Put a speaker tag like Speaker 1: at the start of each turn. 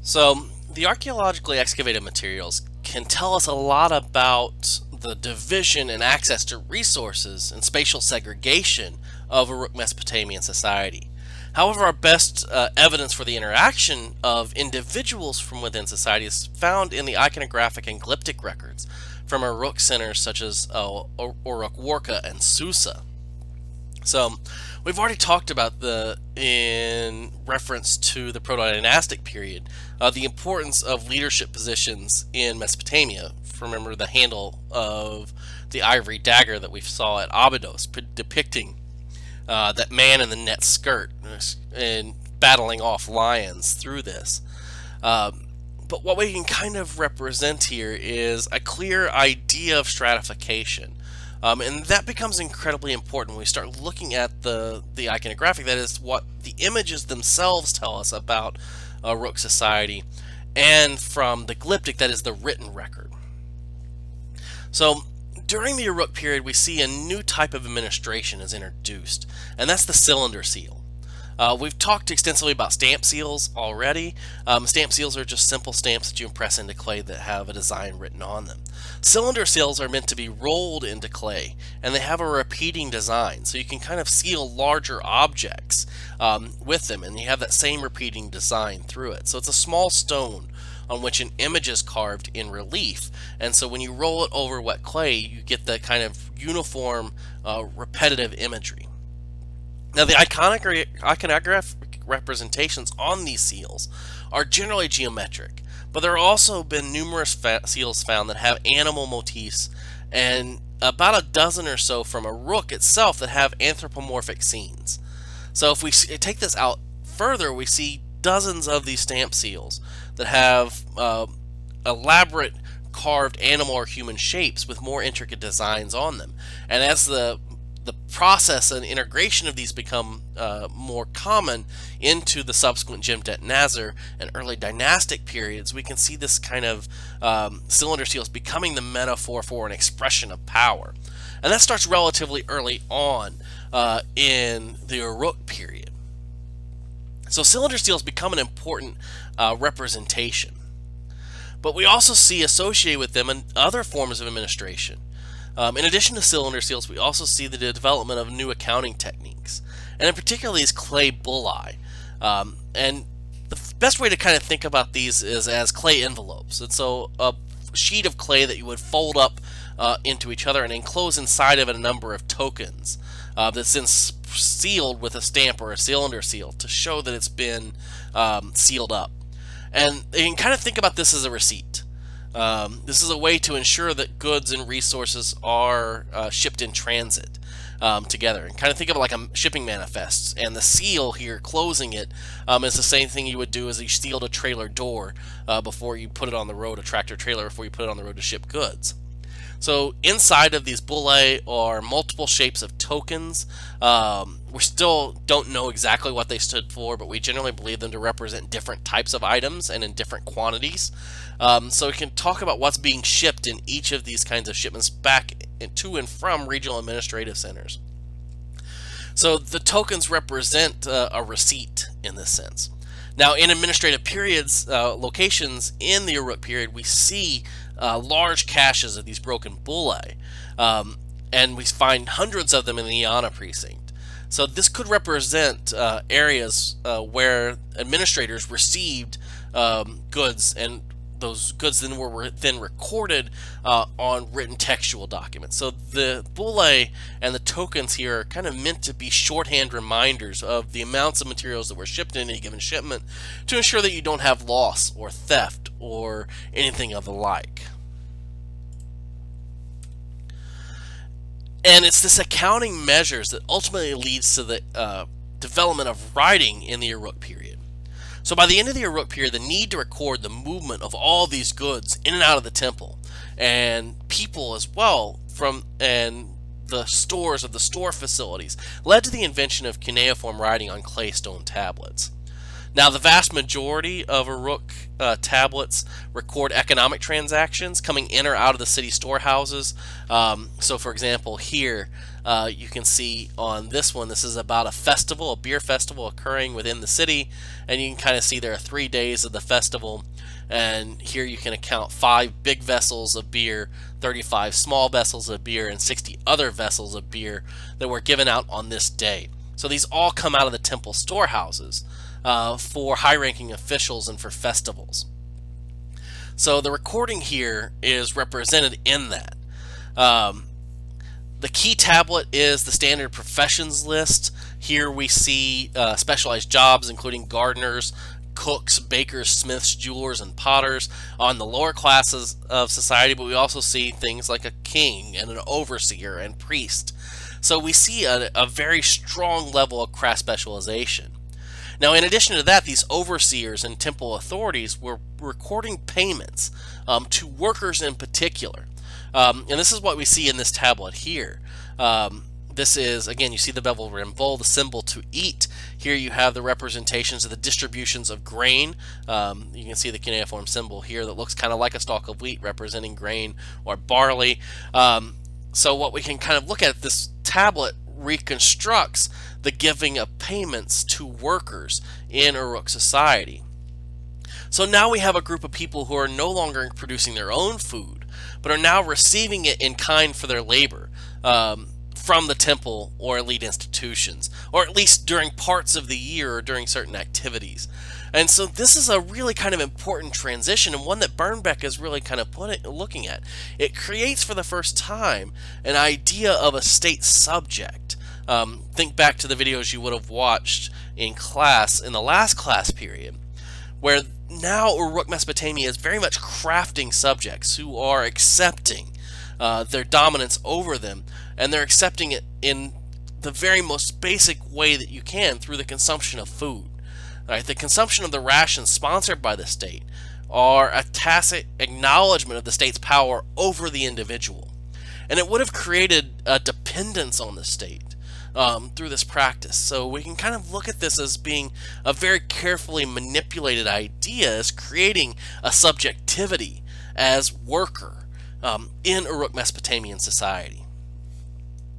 Speaker 1: So, the archaeologically excavated materials can tell us a lot about the division and access to resources and spatial segregation of Uruk Mesopotamian society. However, our best evidence for the interaction of individuals from within society is found in the iconographic and glyptic records from Uruk centers such as Uruk Warka and Susa. So, we've already talked about in reference to the Proto-Dynastic period, the importance of leadership positions in Mesopotamia. Remember the handle of the ivory dagger that we saw at Abydos, depicting that man in the net skirt and battling off lions through this. But what we can kind of represent here is a clear idea of stratification. And that becomes incredibly important when we start looking at the iconographic. That is what the images themselves tell us about Uruk society, and from the glyptic, that is the written record. So during the Uruk period, we see a new type of administration is introduced, and that's the cylinder seal. We've talked extensively about stamp seals already. Stamp seals are just simple stamps that you impress into clay that have a design written on them. Cylinder seals are meant to be rolled into clay, and they have a repeating design, so you can kind of seal larger objects with them, and you have that same repeating design through it. So it's a small stone on which an image is carved in relief, and so when you roll it over wet clay, you get that kind of uniform, repetitive imagery. Now, the iconographic representations on these seals are generally geometric, but there have also been numerous seals found that have animal motifs, and about a dozen or so from Uruk itself that have anthropomorphic scenes. So if we take this out further, we see dozens of these stamp seals that have elaborate carved animal or human shapes with more intricate designs on them. And as the process and integration of these become more common into the subsequent Jimdet Nazar and early dynastic periods, we can see this kind of cylinder seals becoming the metaphor for an expression of power. And that starts relatively early on in the Uruk period. So cylinder seals become an important representation. But we also see associated with them in other forms of administration. In addition to cylinder seals, we also see the development of new accounting techniques, and in particular these clay bullae. And the best way to kind of think about these is as clay envelopes. And so a sheet of clay that you would fold up into each other and enclose inside of it a number of tokens that's then sealed with a stamp or a cylinder seal to show that it's been sealed up. And you can kind of think about this as a receipt. This is a way to ensure that goods and resources are shipped in transit together. And kind of think of it like a shipping manifest. And the seal here closing it is the same thing you would do as you sealed a trailer door before you put it on the road, a tractor trailer, before you put it on the road to ship goods. So inside of these bullae are multiple shapes of tokens. We still don't know exactly what they stood for, but we generally believe them to represent different types of items and in different quantities. So we can talk about what's being shipped in each of these kinds of shipments back to and from regional administrative centers. So the tokens represent a receipt in this sense. Now, in administrative periods, locations in the Uruk period, we see large caches of these broken bullae, and we find hundreds of them in the Iana precinct. So this could represent areas where administrators received goods, and those goods then were recorded on written textual documents. So the bullae and the tokens here are kind of meant to be shorthand reminders of the amounts of materials that were shipped in any given shipment to ensure that you don't have loss or theft or anything of the like. And it's this accounting measures that ultimately leads to the development of writing in the Uruk period. So by the end of the Uruk period, the need to record the movement of all these goods in and out of the temple, and people as well, and the stores of the store facilities, led to the invention of cuneiform writing on clay stone tablets. Now, the vast majority of Uruk tablets record economic transactions coming in or out of the city storehouses. So, for example, here you can see on this one, this is about a festival, a beer festival occurring within the city, and you can kind of see there are 3 days of the festival. And here you can account 5 big vessels of beer, 35 small vessels of beer, and 60 other vessels of beer that were given out on this day. So these all come out of the temple storehouses for high-ranking officials and for festivals. So the recording here is represented in that. The key tablet is the standard professions list. Here we see specialized jobs including gardeners, cooks, bakers, smiths, jewelers, and potters on the lower classes of society, but we also see things like a king and an overseer and priest. So we see a very strong level of craft specialization. Now, in addition to that, these overseers and temple authorities were recording payments to workers in particular. And this is what we see in this tablet here. This is, again, you see the bevel rimvol, the symbol to eat. Here you have the representations of the distributions of grain. You can see the cuneiform symbol here that looks kind of like a stalk of wheat representing grain or barley. So what we can kind of look at, this tablet reconstructs the giving of payments to workers in Uruk society. So now we have a group of people who are no longer producing their own food, but are now receiving it in kind for their labor from the temple or elite institutions, or at least during parts of the year or during certain activities. And so this is a really kind of important transition, and one that Birnbeck is really kind of looking at. It creates for the first time an idea of a state subject. Think back to the videos you would have watched in class, in the last class period, where now Uruk Mesopotamia is very much crafting subjects who are accepting their dominance over them, and they're accepting it in the very most basic way that you can through the consumption of food. Right? The consumption of the rations sponsored by the state are a tacit acknowledgement of the state's power over the individual. And it would have created a dependence on the state through this practice. So we can kind of look at this as being a very carefully manipulated idea, as creating a subjectivity as worker in Uruk Mesopotamian society.